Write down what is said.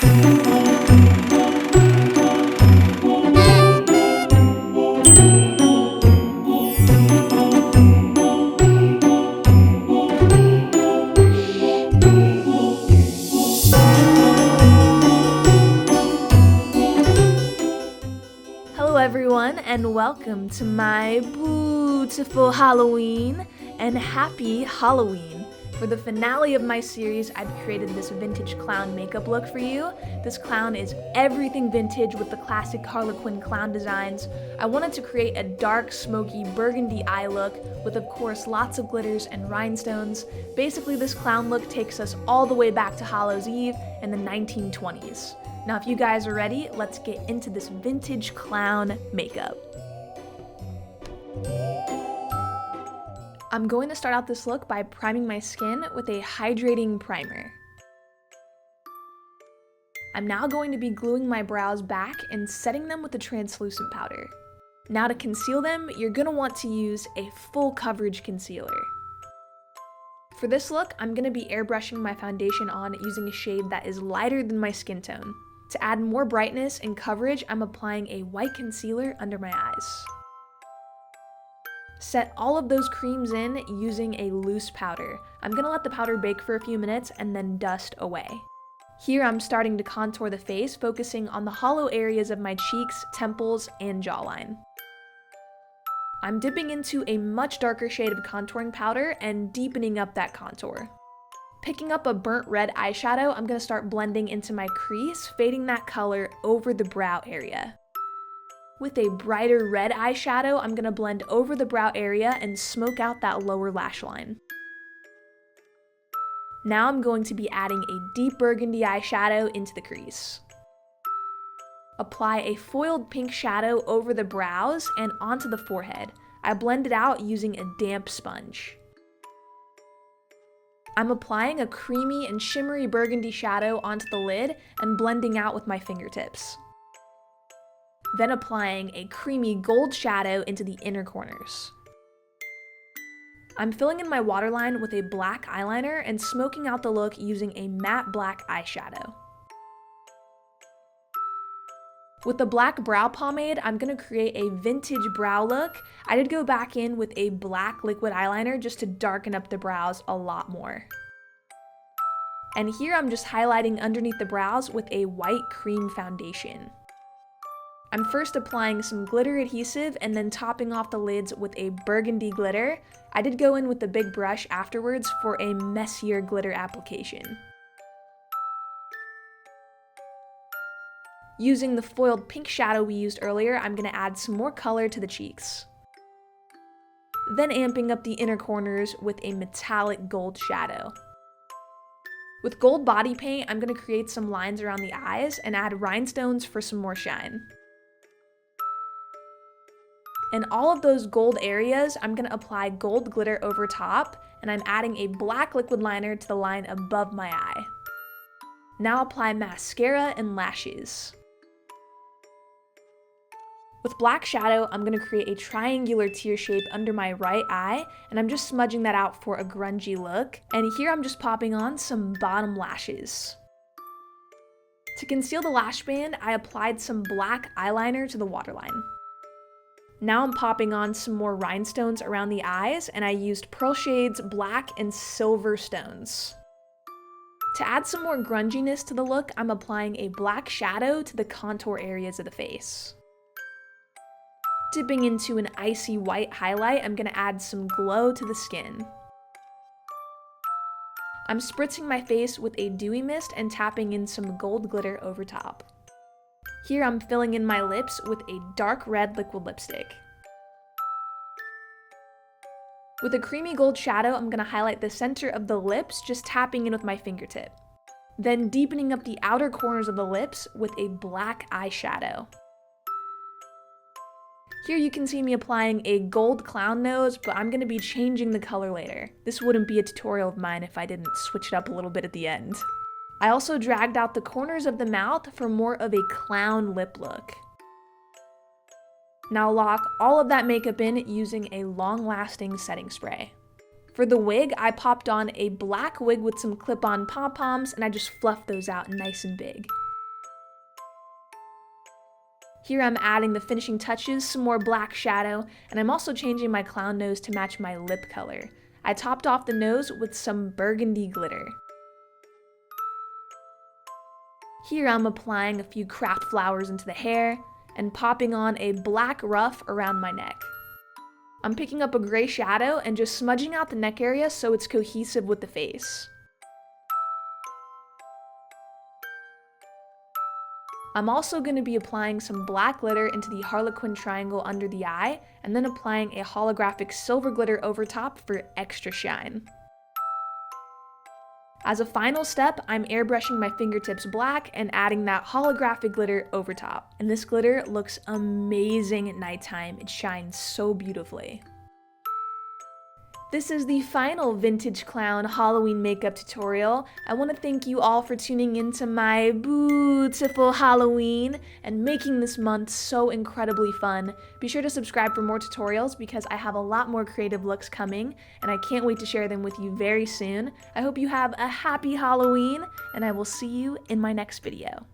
Hello everyone, and welcome to my beautiful Halloween, and happy Halloween. For the finale of my series, I've created this vintage clown makeup look for you. This clown is everything vintage with the classic Harlequin clown designs. I wanted to create a dark, smoky, burgundy eye look with, of course, lots of glitters and rhinestones. Basically, this clown look takes us all the way back to Hallows Eve in the 1920s. Now, if you guys are ready, let's get into this vintage clown makeup. I'm going to start out this look by priming my skin with a hydrating primer. I'm now going to be gluing my brows back and setting them with a translucent powder. Now to conceal them, you're going to want to use a full coverage concealer. For this look, I'm going to be airbrushing my foundation on using a shade that is lighter than my skin tone. To add more brightness and coverage, I'm applying a white concealer under my eyes. Set all of those creams in using a loose powder. I'm going to let the powder bake for a few minutes and then dust away. Here I'm starting to contour the face, focusing on the hollow areas of my cheeks, temples, and jawline. I'm dipping into a much darker shade of contouring powder and deepening up that contour. Picking up a burnt red eyeshadow, I'm going to start blending into my crease, fading that color over the brow area. With a brighter red eyeshadow, I'm going to blend over the brow area and smoke out that lower lash line. Now I'm going to be adding a deep burgundy eyeshadow into the crease. Apply a foiled pink shadow over the brows and onto the forehead. I blend it out using a damp sponge. I'm applying a creamy and shimmery burgundy shadow onto the lid and blending out with my fingertips. Then applying a creamy gold shadow into the inner corners. I'm filling in my waterline with a black eyeliner and smoking out the look using a matte black eyeshadow. With the black brow pomade, I'm going to create a vintage brow look. I did go back in with a black liquid eyeliner just to darken up the brows a lot more. And here I'm just highlighting underneath the brows with a white cream foundation. I'm first applying some glitter adhesive and then topping off the lids with a burgundy glitter. I did go in with the big brush afterwards for a messier glitter application. Using the foiled pink shadow we used earlier, I'm going to add some more color to the cheeks. Then amping up the inner corners with a metallic gold shadow. With gold body paint, I'm going to create some lines around the eyes and add rhinestones for some more shine. In all of those gold areas, I'm going to apply gold glitter over top, and I'm adding a black liquid liner to the line above my eye. Now apply mascara and lashes. With black shadow, I'm going to create a triangular tear shape under my right eye, and I'm just smudging that out for a grungy look. And here I'm just popping on some bottom lashes. To conceal the lash band, I applied some black eyeliner to the waterline. Now I'm popping on some more rhinestones around the eyes, and I used pearl shades, black, and silver stones. To add some more grunginess to the look, I'm applying a black shadow to the contour areas of the face. Dipping into an icy white highlight, I'm going to add some glow to the skin. I'm spritzing my face with a dewy mist and tapping in some gold glitter over top. Here I'm filling in my lips with a dark red liquid lipstick. With a creamy gold shadow, I'm going to highlight the center of the lips, just tapping in with my fingertip. Then deepening up the outer corners of the lips with a black eyeshadow. Here you can see me applying a gold clown nose, but I'm going to be changing the color later. This wouldn't be a tutorial of mine if I didn't switch it up a little bit at the end. I also dragged out the corners of the mouth for more of a clown lip look. Now lock all of that makeup in using a long-lasting setting spray. For the wig, I popped on a black wig with some clip-on pom-poms, and I just fluffed those out nice and big. Here I'm adding the finishing touches, some more black shadow, and I'm also changing my clown nose to match my lip color. I topped off the nose with some burgundy glitter. Here I'm applying a few craft flowers into the hair and popping on a black ruff around my neck. I'm picking up a gray shadow and just smudging out the neck area so it's cohesive with the face. I'm also going to be applying some black glitter into the Harlequin triangle under the eye, and then applying a holographic silver glitter over top for extra shine. As a final step, I'm airbrushing my fingertips black and adding that holographic glitter over top. And this glitter looks amazing at nighttime. It shines so beautifully. This is the final Vintage Clown Halloween makeup tutorial. I want to thank you all for tuning into my beautiful Halloween and making this month so incredibly fun. Be sure to subscribe for more tutorials because I have a lot more creative looks coming and I can't wait to share them with you very soon. I hope you have a happy Halloween and I will see you in my next video.